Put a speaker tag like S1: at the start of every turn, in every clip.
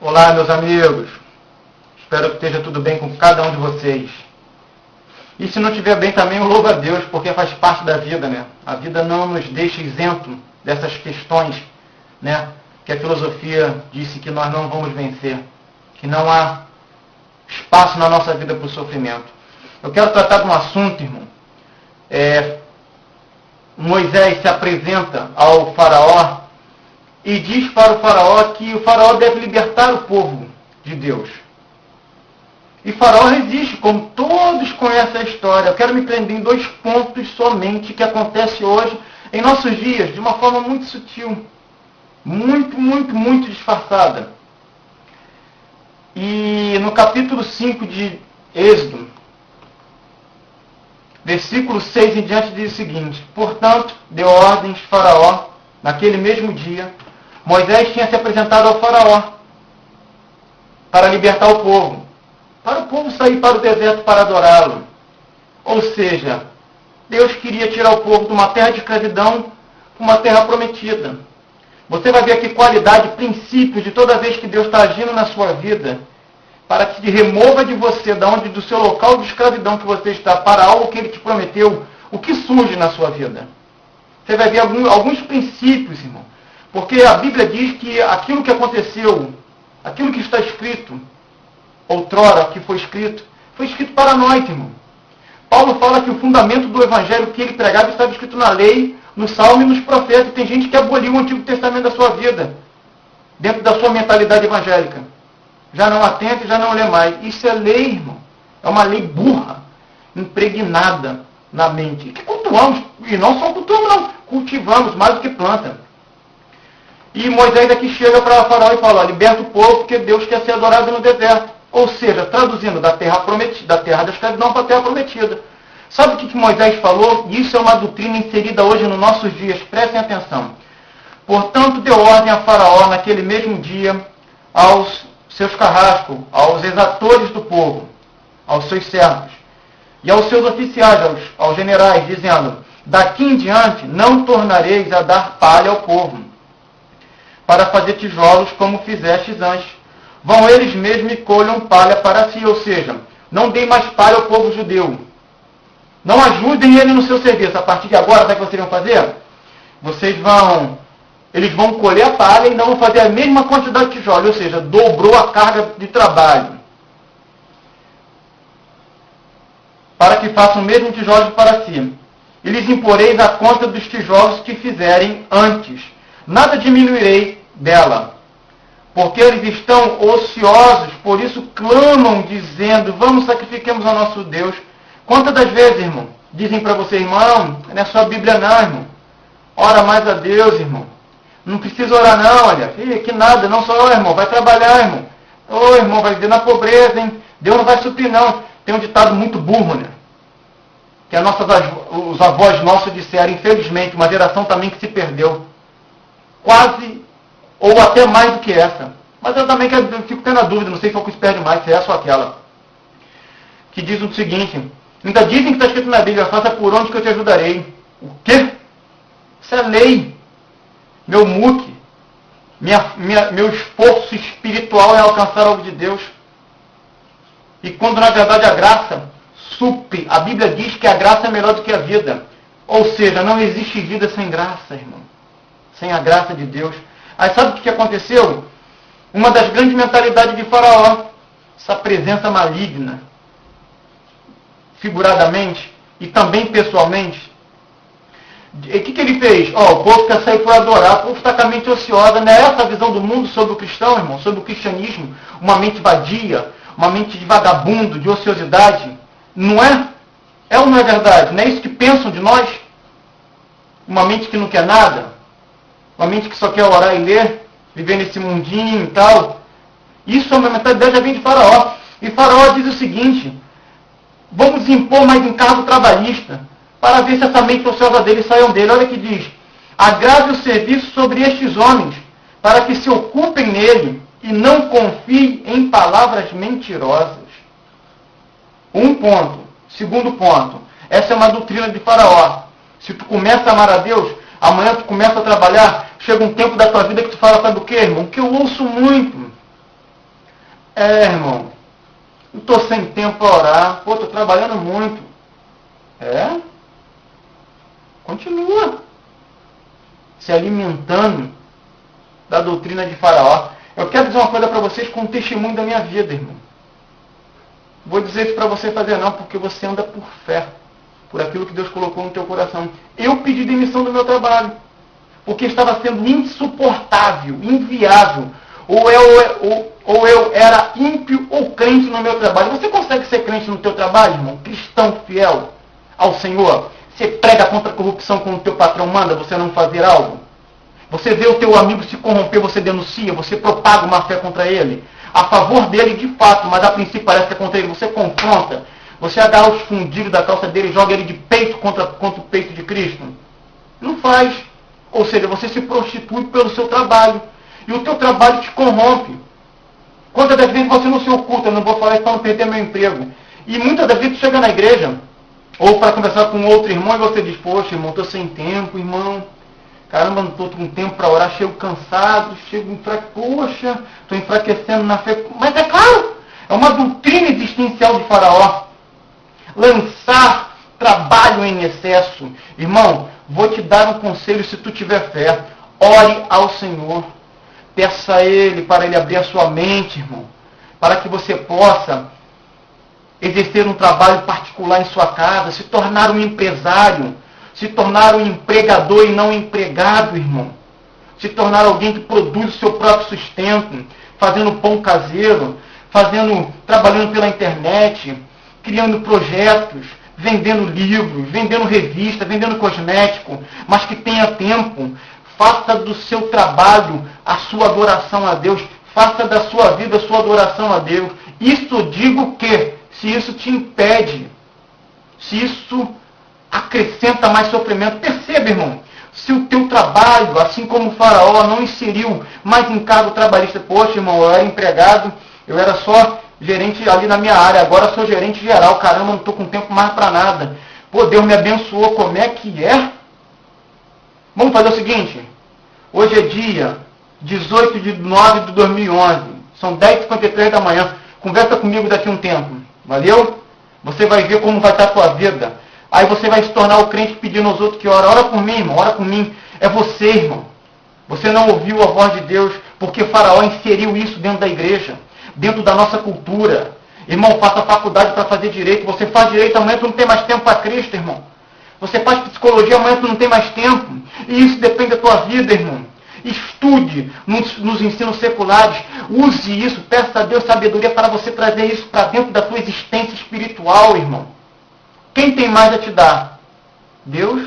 S1: Olá, meus amigos. Espero que esteja tudo bem com cada um de vocês. E se não estiver bem também, eu louvo a Deus, porque faz parte da vida, né? A vida não nos deixa isento dessas questões, né? Que a filosofia disse que nós não vamos vencer, que não há espaço na nossa vida para o sofrimento. Eu quero tratar de um assunto, irmão. Moisés se apresenta ao faraó e diz para o faraó que o faraó deve libertar o povo de Deus. E faraó resiste, como todos conhecem a história. Eu quero me prender em 2 pontos somente que acontece hoje, em nossos dias, de uma forma muito sutil, muito disfarçada. E no capítulo 5 de Êxodo, versículo 6 em diante, diz o seguinte: portanto, deu ordens faraó, naquele mesmo dia. Moisés tinha se apresentado ao faraó para libertar o povo, para o povo sair para o deserto para adorá-lo. Ou seja, Deus queria tirar o povo de uma terra de escravidão para uma terra prometida. Você vai ver aqui qualidade, princípios de toda vez que Deus está agindo na sua vida, para que te remova de você, do seu local de escravidão que você está, para algo que Ele te prometeu, o que surge na sua vida. Você vai ver alguns princípios, irmão. Porque a Bíblia diz que aquilo que aconteceu, aquilo que está escrito, outrora que foi escrito para nós, irmão. Paulo fala que o fundamento do evangelho que ele pregava estava escrito na lei, no Salmo e nos profetas. E tem gente que aboliu o Antigo Testamento da sua vida, dentro da sua mentalidade evangélica. Já não atenta e já não lê mais. Isso é lei, irmão. É uma lei burra, impregnada na mente. Que cultuamos, e não só cultuamos, não. Cultivamos mais do que planta. E Moisés aqui chega para Faraó e fala: liberta o povo, porque Deus quer ser adorado no deserto. Ou seja, traduzindo da terra prometida, da terra da escravidão para a terra prometida. Sabe o que Moisés falou? E isso é uma doutrina inserida hoje nos nossos dias. Prestem atenção. Portanto, deu ordem a Faraó naquele mesmo dia aos seus carrascos, aos exatores do povo, aos seus servos e aos seus oficiais, aos generais, dizendo: daqui em diante não tornareis a dar palha ao povo, para fazer tijolos como fizestes antes. Vão eles mesmos e colham palha para si. Ou seja, não deem mais palha ao povo judeu. Não ajudem ele no seu serviço. A partir de agora, sabe o que vocês vão fazer? Eles vão colher a palha e não vão fazer a mesma quantidade de tijolos. Ou seja, dobrou a carga de trabalho. Para que façam o mesmo tijolo para si. E lhes imporeis a conta dos tijolos que fizerem antes. Nada diminuirei dela, porque eles estão ociosos, por isso clamam, dizendo: vamos, sacrifiquemos ao nosso Deus. Quantas das vezes, irmão, dizem para você: irmão, não é só a Bíblia não, irmão. Ora mais a Deus, irmão. Não precisa orar não, olha. Que nada, não só, irmão, vai trabalhar, irmão. Ô, irmão, vai viver na pobreza, hein. Deus não vai suprir não. Tem um ditado muito burro, né? Que os avós nossos disseram, infelizmente, uma geração também que se perdeu. Quase, ou até mais do que essa. Mas eu também fico tendo a dúvida, não sei se eu se perde mais, se é essa ou aquela. Que diz o seguinte: ainda dizem que está escrito na Bíblia: faça por onde que eu te ajudarei. O quê? Isso é lei. Meu muque, meu esforço espiritual é alcançar algo de Deus. E quando na verdade a graça supre. A Bíblia diz que a graça é melhor do que a vida. Ou seja, não existe vida sem graça, irmão. Sem a graça de Deus. Aí sabe o que aconteceu? Uma das grandes mentalidades de Faraó, essa presença maligna, figuradamente e também pessoalmente. E o que ele fez? O povo quer sair para adorar, o povo está com a mente ociosa. Não é essa a visão do mundo sobre o cristão, irmão? Sobre o cristianismo? Uma mente vadia, uma mente de vagabundo, de ociosidade. Não é? É ou não é verdade? Não é isso que pensam de nós? Uma mente que não quer nada? Uma mente que só quer orar e ler, viver nesse mundinho e tal. Isso é uma mentalidade já vem de Faraó. E Faraó diz o seguinte: vamos impor mais encargo trabalhista, para ver se essa mente ociosa dele saiam dele. Olha que diz: agrave o serviço sobre estes homens, para que se ocupem nele, e não confiem em palavras mentirosas. Um ponto. Segundo ponto. Essa é uma doutrina de Faraó. Se tu começa a amar a Deus, amanhã tu começa a trabalhar, chega um tempo da tua vida que tu fala: sabe o que, irmão? Que eu ouço muito. Irmão, não estou sem tempo para orar. Pô, estou trabalhando muito. Continua se alimentando da doutrina de Faraó. Eu quero dizer uma coisa para vocês com um testemunho da minha vida, irmão. Vou dizer isso para você fazer não, porque você anda por fé, por aquilo que Deus colocou no teu coração. Eu pedi demissão do meu trabalho, porque estava sendo insuportável, inviável. Ou eu era ímpio ou crente no meu trabalho. Você consegue ser crente no teu trabalho, irmão? Cristão fiel ao Senhor? Você prega contra a corrupção quando o teu patrão manda você não fazer algo? Você vê o teu amigo se corromper, você denuncia, você propaga uma fé contra ele, a favor dele de fato, mas a princípio parece que é contra ele, você confronta, você agarra os fundilhos da calça dele e joga ele de peito contra o peito de Cristo. Não faz. Ou seja, você se prostitui pelo seu trabalho, e o teu trabalho te corrompe. Quantas das vezes você não se oculta, não vou falar isso para não perder meu emprego, e muitas das vezes tu chega na igreja, ou para conversar com outro irmão, e você diz, poxa irmão, estou sem tempo, irmão. Caramba, não estou com tempo para orar, chego cansado, poxa, estou enfraquecendo na fé. Mas é claro, é uma doutrina existencial de Faraó. Lançar trabalho em excesso. Irmão, vou te dar um conselho se tu tiver fé. Ore ao Senhor. Peça a Ele para Ele abrir a sua mente, irmão. Para que você possa exercer um trabalho particular em sua casa, se tornar um empresário. Se tornar um empregador e não empregado, irmão. Se tornar alguém que produz o seu próprio sustento, fazendo pão caseiro, trabalhando pela internet, criando projetos, vendendo livros, vendendo revista, vendendo cosmético, mas que tenha tempo. Faça do seu trabalho a sua adoração a Deus. Faça da sua vida a sua adoração a Deus. Isso digo que, se isso te impede, se isso acrescenta mais sofrimento. Perceba, irmão, se o teu trabalho, assim como o Faraó, não inseriu mais em cargo trabalhista. Poxa, irmão, eu era empregado, eu era só gerente ali na minha área, agora sou gerente geral. Caramba, não estou com tempo mais para nada. Pô, Deus me abençoou, como é que é? Vamos fazer o seguinte, hoje é dia 18 de 9 de 2011, são 10h53 da manhã, conversa comigo daqui a um tempo, valeu? Você vai ver como vai estar a tua vida. Aí você vai se tornar o crente pedindo aos outros que ora por mim, irmão, ora por mim. É você, irmão. Você não ouviu a voz de Deus, porque Faraó inseriu isso dentro da igreja, dentro da nossa cultura. Irmão, faça faculdade para fazer direito. Você faz direito, amanhã tu não tem mais tempo para Cristo, irmão. Você faz psicologia, amanhã tu não tem mais tempo. E isso depende da tua vida, irmão. Estude nos ensinos seculares. Use isso, peça a Deus sabedoria para você trazer isso para dentro da tua existência espiritual, irmão. Quem tem mais a te dar? Deus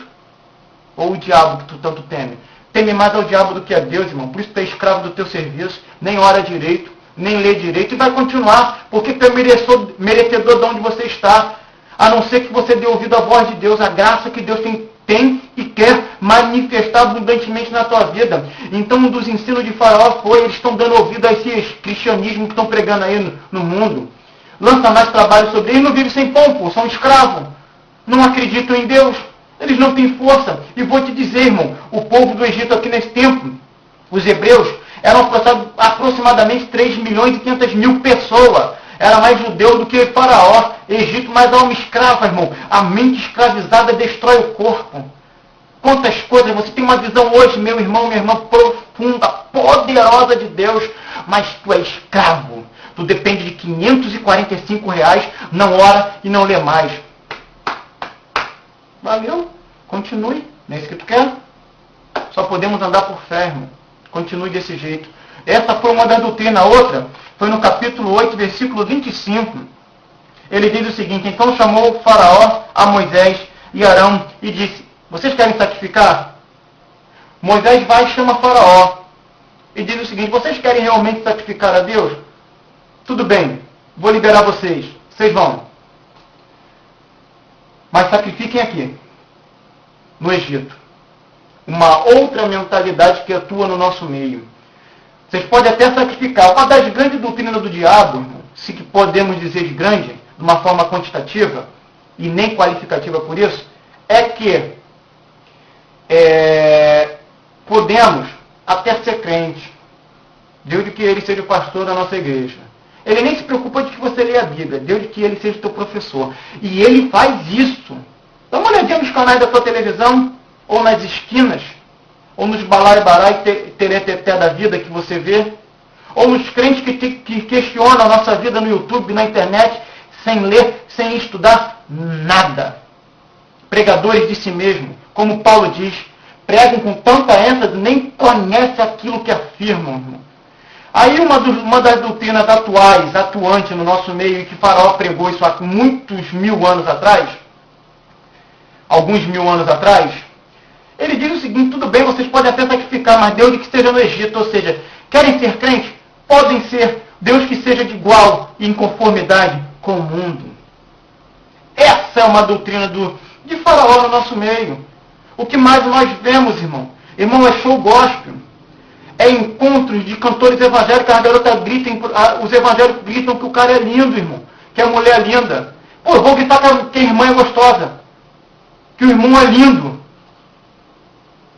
S1: ou o diabo que tu tanto teme? Teme mais ao diabo do que a Deus, irmão. Por isso tu é escravo do teu serviço, nem ora direito, nem lê direito, e vai continuar, porque tu é merecedor de onde você está, a não ser que você dê ouvido à voz de Deus, a graça que Deus tem e quer manifestar abundantemente na tua vida. Então, um dos ensinos de Faraó foi, eles estão dando ouvido a esse cristianismo que estão pregando aí no mundo. Lança mais trabalho sobre eles, não vivem sem pão, pô, são escravos. Não acreditam em Deus, eles não têm força. E vou te dizer, irmão, o povo do Egito aqui nesse tempo, os hebreus, eram aproximadamente 3.500.000 pessoas. Era mais judeu do que Faraó. Egito, mais alma escrava, irmão. A mente escravizada destrói o corpo. Quantas coisas, você tem uma visão hoje, meu irmão, minha irmã, profunda, poderosa de Deus, mas tu é escravo. Tu depende de R$545, não ora e não lê mais. Valeu? Continue. Não é isso que tu quer? Só podemos andar por fé, irmão. Continue desse jeito. Essa foi uma das doutrinas. A outra foi no capítulo 8, versículo 25. Ele diz o seguinte: então chamou Faraó a Moisés e Arão e disse: vocês querem sacrificar? Moisés vai e chama Faraó e diz o seguinte: vocês querem realmente sacrificar a Deus? Tudo bem, vou liberar vocês. Vocês vão. Mas sacrifiquem aqui, no Egito. Uma outra mentalidade que atua no nosso meio. Vocês podem até sacrificar. Uma das grandes doutrinas do diabo, se podemos dizer de grande, de uma forma quantitativa, e nem qualificativa por isso, é que podemos até ser crente, desde que ele seja o pastor da nossa igreja. Ele nem se preocupa de que você leia a Bíblia, Deus de que ele seja o teu professor. E ele faz isso. Dá uma olhadinha nos canais da tua televisão, ou nas esquinas, ou nos balai-balai, tereteté da vida que você vê, ou nos crentes que questionam a nossa vida no YouTube, na internet, sem ler, sem estudar nada. Pregadores de si mesmo, como Paulo diz, pregam com tanta ênfase, nem conhecem aquilo que afirmam, irmão. Aí uma das doutrinas atuantes no nosso meio, e que Faraó pregou isso há muitos mil anos atrás, alguns mil anos atrás, ele diz o seguinte: tudo bem, vocês podem até sacrificar, mas Deus que esteja no Egito, ou seja, querem ser crentes? Podem ser, Deus que seja de igual e em conformidade com o mundo. Essa é uma doutrina de Faraó no nosso meio. O que mais nós vemos, irmão? Irmão, é show gospel. É encontros de cantores evangélicos, a garota grita, os evangélicos gritam que o cara é lindo, irmão. Que a mulher é linda. Pô, eu vou gritar que a irmã é gostosa. Que o irmão é lindo.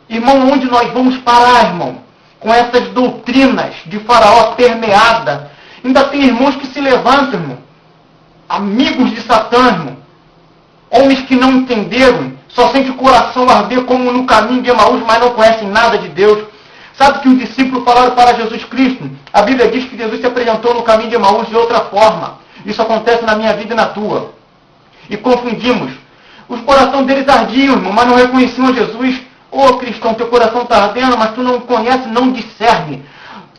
S1: Irmão, onde nós vamos parar, irmão? Com essas doutrinas de Faraó permeada. Ainda tem irmãos que se levantam, irmão. Amigos de Satã, irmão. Homens que não entenderam, só sente o coração arder como no caminho de Emaús, mas não conhecem nada de Deus. Sabe que os discípulos falaram para Jesus Cristo? A Bíblia diz que Jesus se apresentou no caminho de Emaús de outra forma. Isso acontece na minha vida e na tua. E confundimos. Os corações deles ardiam, irmão, mas não reconheciam Jesus. Ô cristão, teu coração está ardendo, mas tu não conhece, não discerne.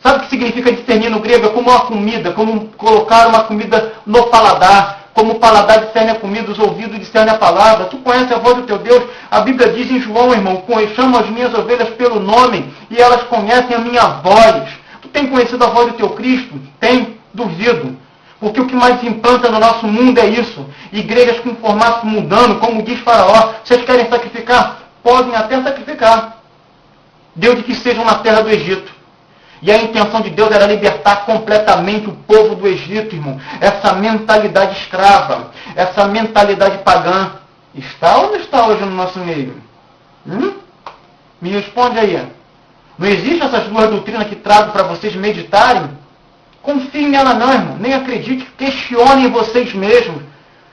S1: Sabe o que significa discernir no grego? É como uma comida, como colocar uma comida no paladar. Como o paladar discerne a comida, os ouvidos discernem a palavra. Tu conhece a voz do teu Deus. A Bíblia diz em João, irmão, chamo as minhas ovelhas pelo nome e elas conhecem a minha voz. Tu tem conhecido a voz do teu Cristo? Tem? Duvido. Porque o que mais se implanta no nosso mundo é isso. Igrejas com formato mundano, como diz Faraó. Vocês querem sacrificar? Podem até sacrificar. Deus de que estejam na terra do Egito. E a intenção de Deus era libertar completamente o povo do Egito, irmão. Essa mentalidade escrava, essa mentalidade pagã, está ou não está hoje no nosso meio? Me responde aí. Não existe essas duas doutrinas que trago para vocês meditarem? Confiem nela não, irmão. Nem acredite, questionem vocês mesmos.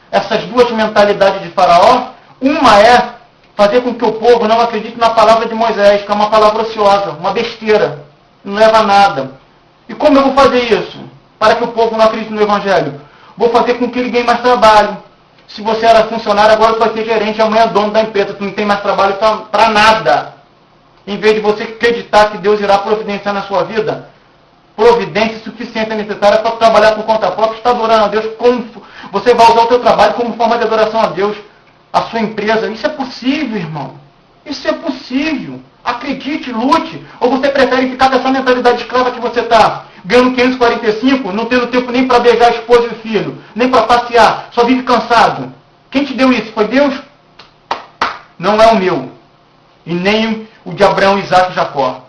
S1: Essas duas mentalidades de Faraó. Uma é fazer com que o povo não acredite na palavra de Moisés, que é uma palavra ociosa, uma besteira. Não leva a nada. E como eu vou fazer isso? Para que o povo não acredite no Evangelho. Vou fazer com que ele ganhe mais trabalho. Se você era funcionário, agora tu vai ser gerente, amanhã é dono da empresa. Tu não tem mais trabalho para nada. Em vez de você acreditar que Deus irá providenciar na sua vida, providência suficiente é necessária para trabalhar por conta própria, está adorando a Deus. Você vai usar o teu trabalho como forma de adoração a Deus, a sua empresa. Isso é possível, irmão. Isso é possível. Acredite, lute. Ou você prefere ficar com essa mentalidade escrava que você está ganhando 545, não tendo tempo nem para beijar a esposa e o filho, nem para passear, só vive cansado. Quem te deu isso? Foi Deus? Não é o meu. E nem o de Abraão, Isaac e Jacó.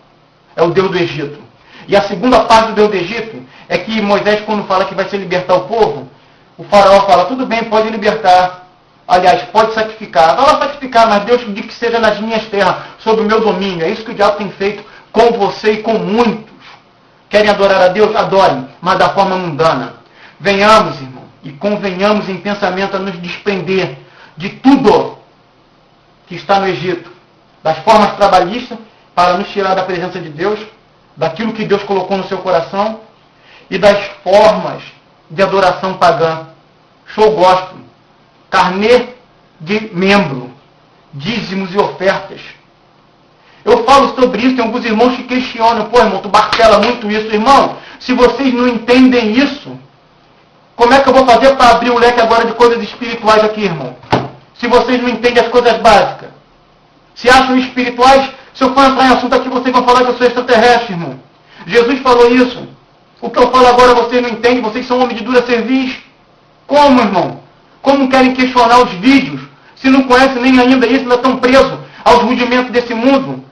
S1: É o Deus do Egito. E a segunda parte do Deus do Egito é que Moisés, quando fala que vai se libertar o povo, o faraó fala, tudo bem, pode libertar. Aliás, pode sacrificar. Vai lá sacrificar, mas Deus diz que seja nas minhas terras, sob o meu domínio. É isso que o diabo tem feito com você e com muitos. Querem adorar a Deus? Adorem, mas da forma mundana. Venhamos, irmão, e convenhamos em pensamento a nos desprender de tudo que está no Egito. Das formas trabalhistas, para nos tirar da presença de Deus, daquilo que Deus colocou no seu coração, e das formas de adoração pagã. Show gospel. Carnê de membro, dízimos e ofertas. Eu falo sobre isso, tem alguns irmãos que questionam, pô irmão, tu martela muito isso. Irmão, se vocês não entendem isso, como é que eu vou fazer para abrir o leque agora de coisas espirituais aqui, irmão? Se vocês não entendem as coisas básicas. Se acham espirituais, se eu for entrar em assunto aqui, vocês vão falar que eu sou extraterrestre, irmão. Jesus falou isso. O que eu falo agora vocês não entendem, vocês são homens de dura cerviz. Como, irmão? Como querem questionar os vídeos, se não conhecem nem ainda isso, ainda estão presos aos rudimentos desse mundo?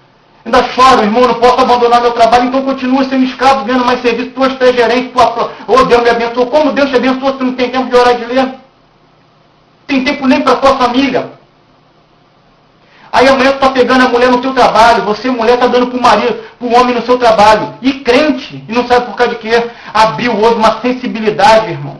S1: Ainda choram, irmão, não posso abandonar meu trabalho, então continua sendo escravo, vendo mais serviço, tu és gerente, Deus me abençoou. Como Deus te abençoou se tu não tem tempo de orar e de ler? Tem tempo nem para tua família. Aí amanhã tu tá pegando a mulher no teu trabalho, você mulher tá dando pro marido, pro homem no seu trabalho. E crente, e não sabe por causa de quê? Abriu hoje uma sensibilidade, irmão.